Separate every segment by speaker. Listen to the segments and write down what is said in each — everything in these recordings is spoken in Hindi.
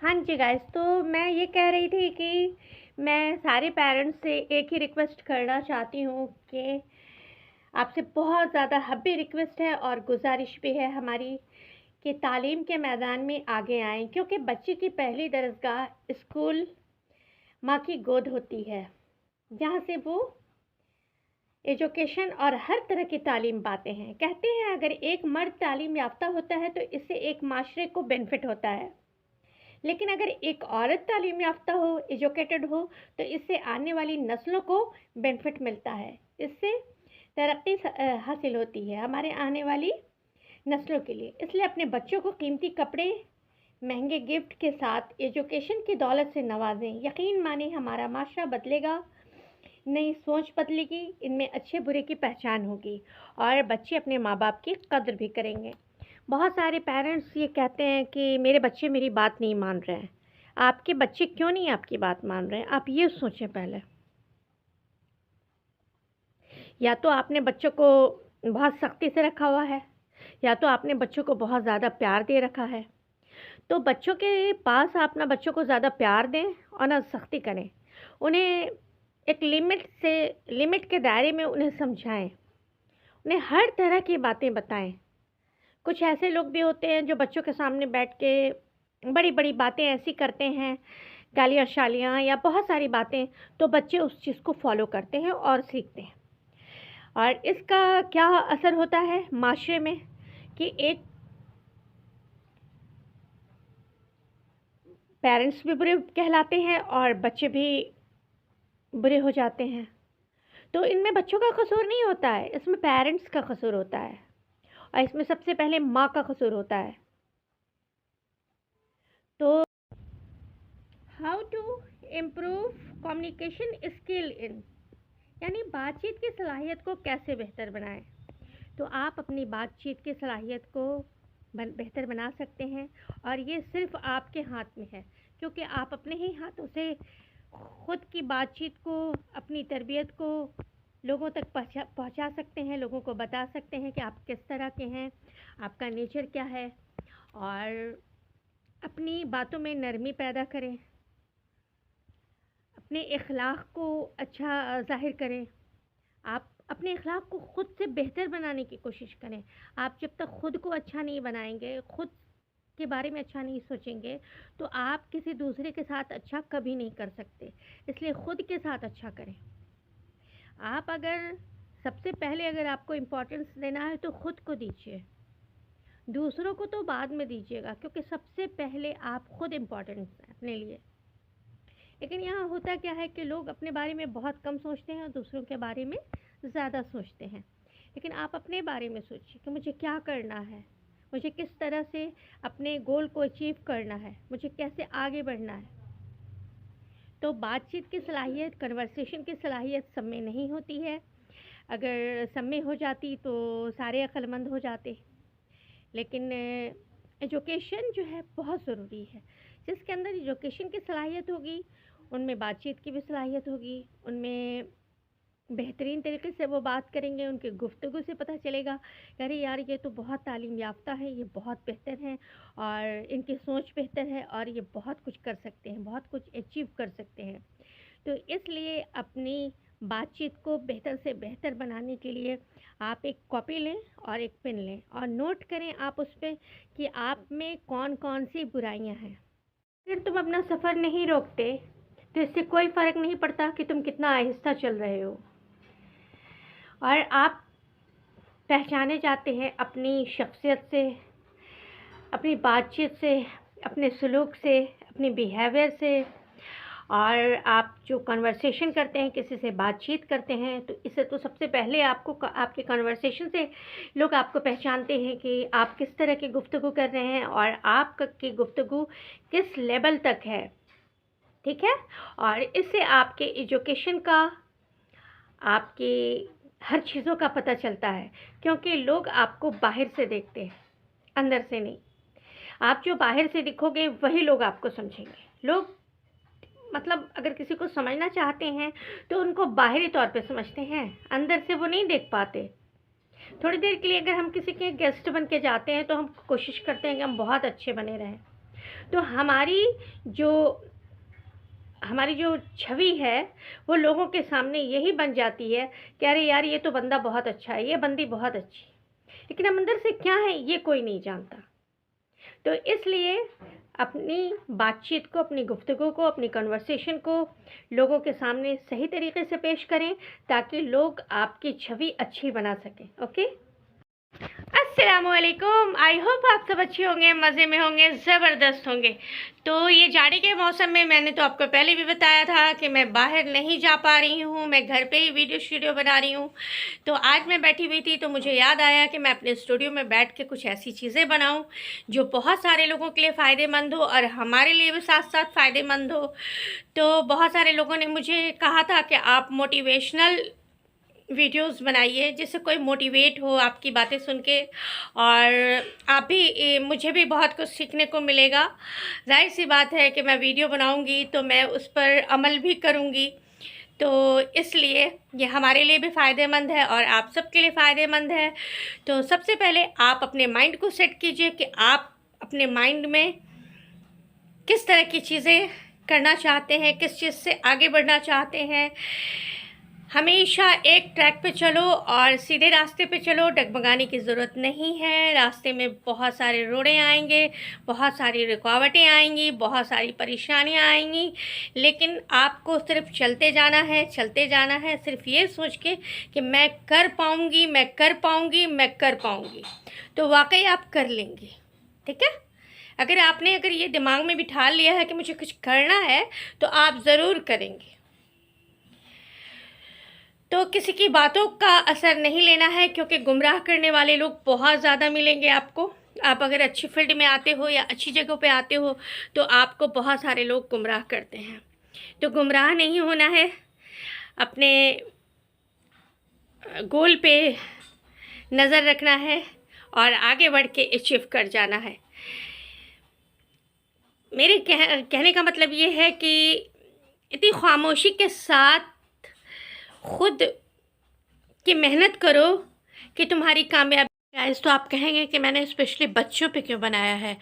Speaker 1: हाँ जी गाइस, तो मैं ये कह रही थी कि मैं सारे पेरेंट्स से एक ही रिक्वेस्ट करना चाहती हूँ कि आपसे बहुत ज़्यादा हब्बी रिक्वेस्ट है और गुजारिश भी है हमारी कि तालीम के मैदान में आगे आएँ, क्योंकि बच्चे की पहली दरसगाह स्कूल माँ की गोद होती है, जहाँ से वो एजुकेशन और हर तरह की तालीम पाते हैं। कहते हैं अगर एक मर्द तालीम याफ्ता होता है तो इससे एक माशरे को बेनिफिट होता है, लेकिन अगर एक औरत तालीम याफ्ता हो, एजुकेटेड हो, तो इससे आने वाली नस्लों को बेनिफिट मिलता है। इससे तरक्की हासिल होती है हमारे आने वाली नस्लों के लिए। इसलिए अपने बच्चों को कीमती कपड़े, महंगे गिफ्ट के साथ एजुकेशन की दौलत से नवाजें। यकीन माने हमारा माशरा बदलेगा, नई सोच बदलेगी, इनमें अच्छे बुरे की पहचान होगी और बच्चे अपने माँ बाप की कद्र भी करेंगे। बहुत सारे पेरेंट्स ये कहते हैं कि मेरे बच्चे मेरी बात नहीं मान रहे हैं। आपके बच्चे क्यों नहीं आपकी बात मान रहे हैं, आप ये सोचें पहले। या तो आपने बच्चों को बहुत सख्ती से रखा हुआ है, या तो आपने बच्चों को बहुत ज़्यादा प्यार दे रखा है। तो बच्चों के पास आप ना बच्चों को ज़्यादा प्यार दें और ना सख्ती करें। उन्हें एक लिमिट के दायरे में उन्हें समझाएं, उन्हें हर तरह की बातें बताएं। कुछ ऐसे लोग भी होते हैं जो बच्चों के सामने बैठ के बड़ी बड़ी बातें ऐसी करते हैं, गालियाँ शालियाँ या बहुत सारी बातें, तो बच्चे उस चीज़ को फॉलो करते हैं और सीखते हैं। और इसका क्या असर होता है माशरे में कि एक पेरेंट्स भी बुरे कहलाते हैं और बच्चे भी बुरे हो जाते हैं। तो इनमें बच्चों का कसूर नहीं होता है, इसमें पेरेंट्स का कसूर होता है और इसमें सबसे पहले माँ का कसूर होता है। तो how to improve communication skill in, यानी बातचीत की सलाहियत को कैसे बेहतर बनाएं। तो आप अपनी बातचीत की सलाहियत को बेहतर बना सकते हैं और ये सिर्फ आपके हाथ में है, क्योंकि आप अपने ही हाथों से खुद की बातचीत को, अपनी तरबियत को लोगों तक पहुंचा सकते हैं, लोगों को बता सकते हैं कि आप किस तरह के हैं, आपका नेचर क्या है। और अपनी बातों में नरमी पैदा करें, अपने इखलाक को अच्छा ज़ाहिर करें। आप अपने इखलाक को खुद से बेहतर बनाने की कोशिश करें। आप जब तक खुद को अच्छा नहीं बनाएंगे, खुद के बारे में अच्छा नहीं सोचेंगे, तो आप किसी दूसरे के साथ अच्छा कभी नहीं कर सकते। इसलिए खुद के साथ अच्छा करें। आप अगर सबसे पहले अगर आपको इम्पोर्टेंस देना है तो खुद को दीजिए, दूसरों को तो बाद में दीजिएगा, क्योंकि सबसे पहले आप खुद इम्पोर्टेंट हैं अपने लिए। लेकिन यहाँ होता क्या है कि लोग अपने बारे में बहुत कम सोचते हैं और दूसरों के बारे में ज़्यादा सोचते हैं। लेकिन आप अपने बारे में सोचिए कि मुझे क्या करना है, मुझे किस तरह से अपने गोल को अचीव करना है, मुझे कैसे आगे बढ़ना है। तो बातचीत की सलाहियत, कन्वर्सेशन की सलाहियत सब में नहीं होती है। अगर सब में हो जाती तो सारे अक्लमंद हो जाते। लेकिन एजुकेशन जो है बहुत ज़रूरी है। जिसके अंदर एजुकेशन की सलाहियत होगी, उनमें बातचीत की भी सलाहियत होगी, उनमें बेहतरीन तरीके से वो बात करेंगे, उनके गुफ्तगू से पता चलेगा कि अरे यार ये तो बहुत तालीम याफ्ता है, ये बहुत बेहतर हैं और इनकी सोच बेहतर है और ये बहुत कुछ कर सकते हैं, बहुत कुछ अचीव कर सकते हैं। तो इसलिए अपनी बातचीत को बेहतर से बेहतर बनाने के लिए आप एक कॉपी लें और एक पेन लें और नोट करें आप उस पर कि आप में कौन कौन सी बुराइयां हैं। फिर तुम अपना सफ़र नहीं रोकते तो इससे कोई फ़र्क नहीं पड़ता कि तुम कितना आहिस्ता चल रहे हो। और आप पहचाने जाते हैं अपनी शख्सियत से, अपनी बातचीत से, अपने सलूक से, अपने बिहेवियर से। और आप जो कन्वर्सेशन करते हैं, किसी से बातचीत करते हैं, तो इससे तो सबसे पहले आपको आपके कन्वर्सेशन से लोग आपको पहचानते हैं कि आप किस तरह की गुफ्तगू कर रहे हैं और आपकी गुफ्तगू किस लेवल तक है। ठीक है। और इससे आपके एजुकेशन का, आपकी हर चीज़ों का पता चलता है, क्योंकि लोग आपको बाहर से देखते हैं, अंदर से नहीं। आप जो बाहर से दिखोगे वही लोग आपको समझेंगे। लोग मतलब अगर किसी को समझना चाहते हैं तो उनको बाहरी तौर पे समझते हैं, अंदर से वो नहीं देख पाते। थोड़ी देर के लिए अगर हम किसी के गेस्ट बन के जाते हैं तो हम कोशिश करते हैं कि हम बहुत अच्छे बने रहें, तो जो हमारी जो छवि है वो लोगों के सामने यही बन जाती है कि अरे यार ये तो बंदा बहुत अच्छा है, ये बंदी बहुत अच्छी है, लेकिन हम अंदर से क्या है ये कोई नहीं जानता। तो इसलिए अपनी बातचीत को, अपनी गुफ्तगू को, अपनी कन्वर्सेशन को लोगों के सामने सही तरीके से पेश करें ताकि लोग आपकी छवि अच्छी बना सकें। ओके, अस्सलामुअलैकुम। आई होप आप सब अच्छे होंगे, मज़े में होंगे, ज़बरदस्त होंगे। तो ये जाड़े के मौसम में मैंने तो आपको पहले भी बताया था कि मैं बाहर नहीं जा पा रही हूँ, मैं घर पे ही वीडियो बना रही हूँ। तो आज मैं बैठी हुई थी तो मुझे याद आया कि मैं अपने स्टूडियो में बैठ के कुछ ऐसी चीज़ें बनाऊँ जो बहुत सारे लोगों के लिए फ़ायदेमंद हो और हमारे लिए भी साथ साथ फ़ायदेमंद हो। तो बहुत सारे लोगों ने मुझे कहा था कि आप मोटिवेशनल वीडियोस बनाइए जिससे कोई मोटिवेट हो आपकी बातें सुन के, और आप भी मुझे भी बहुत कुछ सीखने को मिलेगा। जाहिर सी बात है कि मैं वीडियो बनाऊंगी तो मैं उस पर अमल भी करूंगी, तो इसलिए ये हमारे लिए भी फ़ायदेमंद है और आप सबके लिए फ़ायदेमंद है। तो सबसे पहले आप अपने माइंड को सेट कीजिए कि आप अपने माइंड में किस तरह की चीज़ें करना चाहते हैं, किस चीज़ से आगे बढ़ना चाहते हैं। हमेशा एक ट्रैक पे चलो और सीधे रास्ते पे चलो, डगमगाने की ज़रूरत नहीं है। रास्ते में बहुत सारे रोड़े आएंगे, बहुत सारी रुकावटें आएंगी, बहुत सारी परेशानियां आएंगी, लेकिन आपको सिर्फ चलते जाना है, चलते जाना है, सिर्फ ये सोच के कि मैं कर पाऊँगी, मैं कर पाऊँगी, मैं कर पाऊँगी। तो वाकई आप कर लेंगे। ठीक है, अगर ये दिमाग में बिठा लिया है कि मुझे कुछ करना है तो आप ज़रूर करेंगे। तो किसी की बातों का असर नहीं लेना है, क्योंकि गुमराह करने वाले लोग बहुत ज़्यादा मिलेंगे आपको। आप अगर अच्छी फील्ड में आते हो या अच्छी जगह पे आते हो तो आपको बहुत सारे लोग गुमराह करते हैं। तो गुमराह नहीं होना है, अपने गोल पे नज़र रखना है और आगे बढ़ के अचीव कर जाना है। मेरे कहने का मतलब ये है कि इतनी खामोशी के साथ खुद की मेहनत करो कि तुम्हारी कामयाबी। गाइस, तो आप कहेंगे कि मैंने स्पेशली बच्चों पे क्यों बनाया है।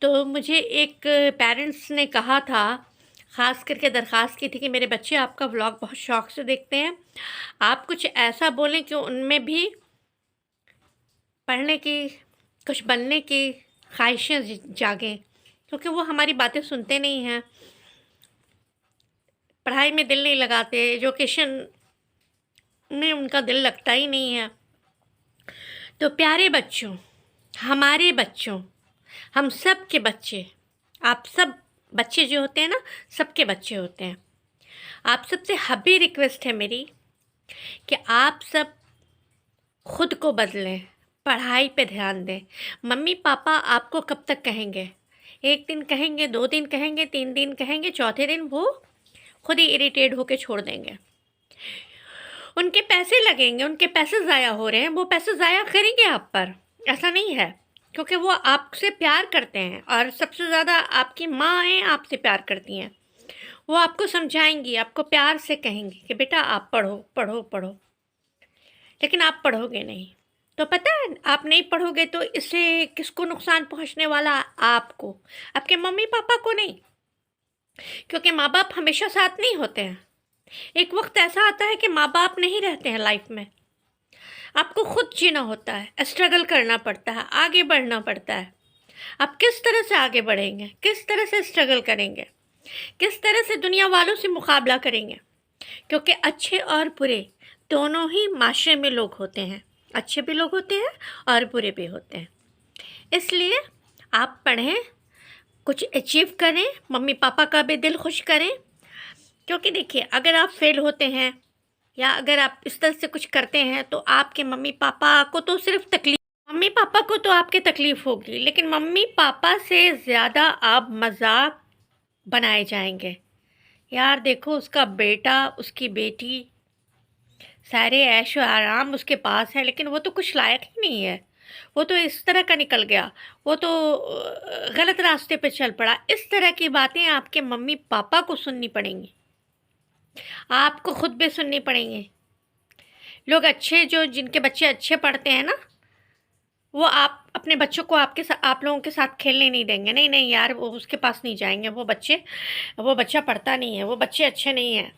Speaker 1: तो मुझे एक पेरेंट्स ने कहा था, ख़ास करके दरख्वास्त की थी कि मेरे बच्चे आपका व्लॉग बहुत शौक़ से देखते हैं, आप कुछ ऐसा बोलें कि उनमें भी पढ़ने की, कुछ बनने की ख्वाहिशें जागें, क्योंकि वो हमारी बातें सुनते नहीं हैं, पढ़ाई में दिल नहीं लगाते, एजुकेशन में उनका दिल लगता ही नहीं है। तो प्यारे बच्चों, हमारे बच्चों, हम सब के बच्चे, आप सब बच्चे जो होते हैं ना, सबके बच्चे होते हैं। आप सबसे हबी रिक्वेस्ट है मेरी कि आप सब खुद को बदलें, पढ़ाई पे ध्यान दें। मम्मी पापा आपको कब तक कहेंगे? एक दिन कहेंगे, 2 दिन कहेंगे, 3 दिन कहेंगे, चौथे दिन वो खुद ही इरिटेट होकर छोड़ देंगे। उनके पैसे लगेंगे, उनके पैसे ज़ाया हो रहे हैं, वो पैसे ज़ाया करेंगे आप पर, ऐसा नहीं है, क्योंकि वो आपसे प्यार करते हैं और सबसे ज़्यादा आपकी माँ हैं, आपसे प्यार करती हैं। वो आपको समझाएंगी, आपको प्यार से कहेंगी कि बेटा आप पढ़ो पढ़ो पढ़ो, लेकिन आप पढ़ोगे नहीं। तो पता है, आप नहीं पढ़ोगे तो इससे किसको नुकसान पहुंचने वाला? आपको, आपके मम्मी पापा को नहीं, क्योंकि माँ बाप हमेशा साथ नहीं होते हैं। एक वक्त ऐसा आता है कि माँ बाप नहीं रहते हैं लाइफ में, आपको खुद जीना होता है, स्ट्रगल करना पड़ता है, आगे बढ़ना पड़ता है। आप किस तरह से आगे बढ़ेंगे, किस तरह से स्ट्रगल करेंगे, किस तरह से दुनिया वालों से मुकाबला करेंगे, क्योंकि अच्छे और बुरे दोनों ही माशरे में लोग होते हैं, अच्छे भी लोग होते हैं और बुरे भी होते हैं। इसलिए आप पढ़ें, कुछ अचीव करें, मम्मी पापा का भी दिल खुश करें। क्योंकि देखिए, अगर आप फेल होते हैं या अगर आप इस तरह से कुछ करते हैं तो आपके मम्मी पापा को तो सिर्फ तकलीफ, मम्मी पापा को तो आपके तकलीफ़ होगी, लेकिन मम्मी पापा से ज़्यादा आप मजाक बनाए जाएंगे। यार देखो, उसका बेटा, उसकी बेटी, सारे ऐशो आराम उसके पास है, लेकिन वो तो कुछ लायक ही नहीं है, वो तो इस तरह का निकल गया, वो तो गलत रास्ते पे चल पड़ा। इस तरह की बातें आपके मम्मी पापा को सुननी पड़ेंगी, आपको खुद भी सुननी पड़ेंगी। लोग अच्छे, जो जिनके बच्चे अच्छे पढ़ते हैं ना, वो आप अपने बच्चों को आप लोगों के साथ खेलने नहीं देंगे। नहीं नहीं यार, वो उसके पास नहीं जाएंगे, वो बच्चा पढ़ता नहीं है, वो बच्चे अच्छे नहीं हैं,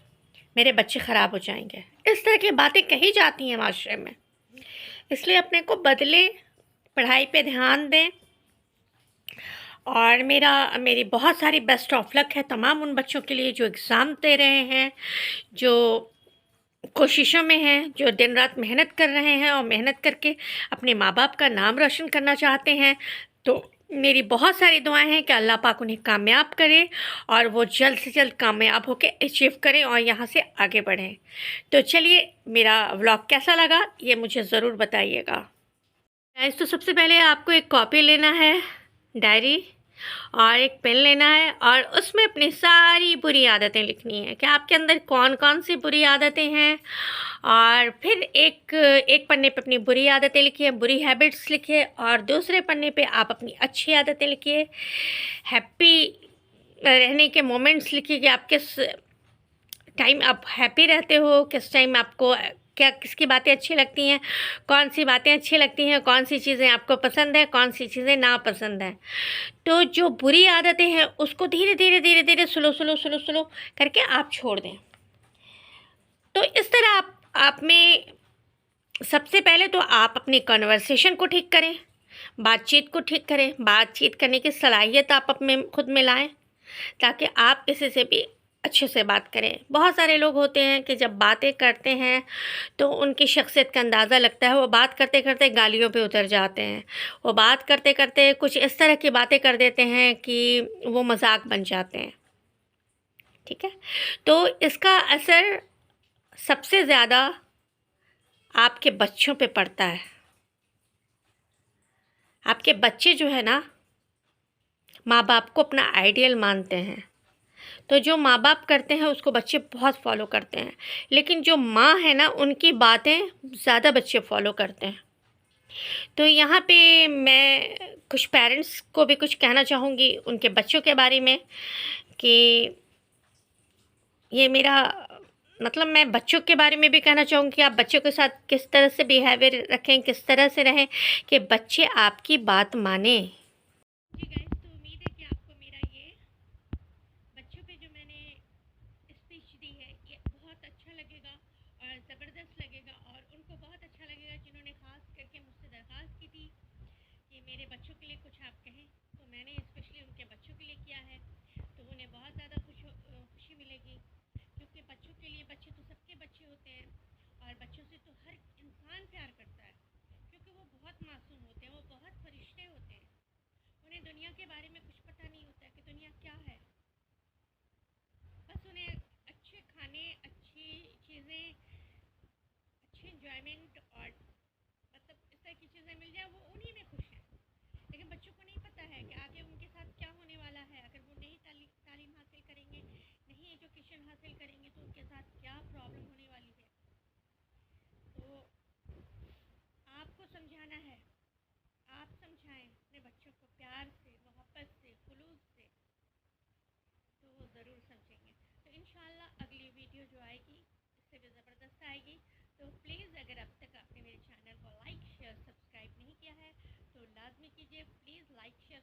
Speaker 1: मेरे बच्चे ख़राब हो जाएंगे। इस तरह की बातें कही जाती हैं माशरे में। इसलिए अपने को बदले, पढ़ाई पे ध्यान दें। और मेरी बहुत सारी बेस्ट ऑफ लक है तमाम उन बच्चों के लिए जो एग्ज़ाम दे रहे हैं, जो कोशिशों में हैं, जो दिन रात मेहनत कर रहे हैं और मेहनत करके अपने माँ बाप का नाम रोशन करना चाहते हैं। तो मेरी बहुत सारी दुआएं हैं कि अल्लाह पाक उन्हें कामयाब करे और वो जल्द से जल्द कामयाब होकर अचीव करें और यहाँ से आगे बढ़ें। तो चलिए, मेरा व्लॉग कैसा लगा ये मुझे ज़रूर बताइएगा। गाइस, तो सबसे पहले आपको एक कॉपी लेना है, डायरी, और एक पेन लेना है और उसमें अपनी सारी बुरी आदतें लिखनी है कि आपके अंदर कौन कौन सी बुरी आदतें हैं। और फिर एक पन्ने पे अपनी बुरी आदतें लिखिए, बुरी हैबिट्स लिखिए, और दूसरे पन्ने पे आप अपनी अच्छी आदतें लिखिए, हैप्पी रहने के मोमेंट्स लिखिए कि आप किस टाइम आप हैप्पी रहते हो, किस टाइम आपको क्या किसकी बातें अच्छी लगती हैं, कौन सी बातें अच्छी लगती हैं, कौन सी चीज़ें आपको पसंद है, कौन सी चीज़ें नापसंद हैं। तो जो बुरी आदतें हैं उसको धीरे धीरे धीरे धीरे स्लो स्लो स्लो स्लो करके आप छोड़ दें। तो इस तरह आप में सबसे पहले तो आप अपनी कन्वर्सेशन को ठीक करें, बातचीत को ठीक करें, बातचीत करने की सलाहियत आप अपने खुद में लाएं ताकि आप किसी से भी अच्छे से बात करें। बहुत सारे लोग होते हैं कि जब बातें करते हैं तो उनकी शख्सियत का अंदाज़ा लगता है, वो बात करते करते गालियों पे उतर जाते हैं, वो बात करते करते कुछ इस तरह की बातें कर देते हैं कि वो मजाक बन जाते हैं। ठीक है, तो इसका असर सबसे ज़्यादा आपके बच्चों पे पड़ता है। आपके बच्चे जो है ना, माँ बाप को अपना आइडियल मानते हैं, तो जो माँ बाप करते हैं उसको बच्चे बहुत फॉलो करते हैं, लेकिन जो माँ है ना उनकी बातें ज़्यादा बच्चे फॉलो करते हैं। तो यहाँ पे मैं कुछ पेरेंट्स को भी कुछ कहना चाहूँगी उनके बच्चों के बारे में कि ये मेरा मतलब मैं बच्चों के बारे में भी कहना चाहूँगी कि आप बच्चों के साथ किस तरह से बिहेवियर रखें, किस तरह से रहें कि बच्चे आपकी बात माने। जी गाइस, तो उम्मीद है कि आपको मेरा ये बच्चों पे जो मैंने स्पीच दी है ये बहुत अच्छा लगेगा और ज़बरदस्त लगेगा, और उनको बहुत अच्छा लगेगा जिन्होंने ख़ास करके मुझसे दरख्वास्त की थी कि मेरे बच्चों के लिए कुछ आप कहें। तो मैंने स्पेशली उनके बच्चों के लिए किया है, तो उन्हें बहुत ज़्यादा खुशी मिलेगी, क्योंकि बच्चों के लिए, बच्चे तो सबके बच्चे होते हैं और बच्चों से तो हर इंसान प्यार करता है, क्योंकि वो बहुत मासूम होते हैं, वो बहुत फरिश्ते होते हैं, उन्हें दुनिया के बारे में कुछ पता नहीं होता कि दुनिया क्या है। बस उन्हें अच्छे खाने, अच्छी चीज़ें, अच्छी इंजॉयमेंट और मतलब इस तरह की चीज़ें मिल जाए, वो उन्हीं में खुश हैं। लेकिन बच्चों को नहीं पता है कि आगे उनके साथ क्या होने वाला है। अगर वो नहीं तालीम हासिल करेंगे, नहीं एजुकेशन हासिल करेंगे, तो उनके साथ क्या प्रॉब्लम होने वाली है। तो आपको समझाना है, आप समझाएं अपने बच्चों को प्यार से, मोहब्बत से, खुलूस से, तो वो ज़रूर समझेंगे। तो इंशाल्लाह अगली वीडियो जो आएगी इससे भी ज़बरदस्त आएगी। तो प्लीज़ अगर अब तक आपने मेरे चैनल को लाइक शेयर सब्सक्राइब नहीं किया है तो लाजमी कीजिए। Please like share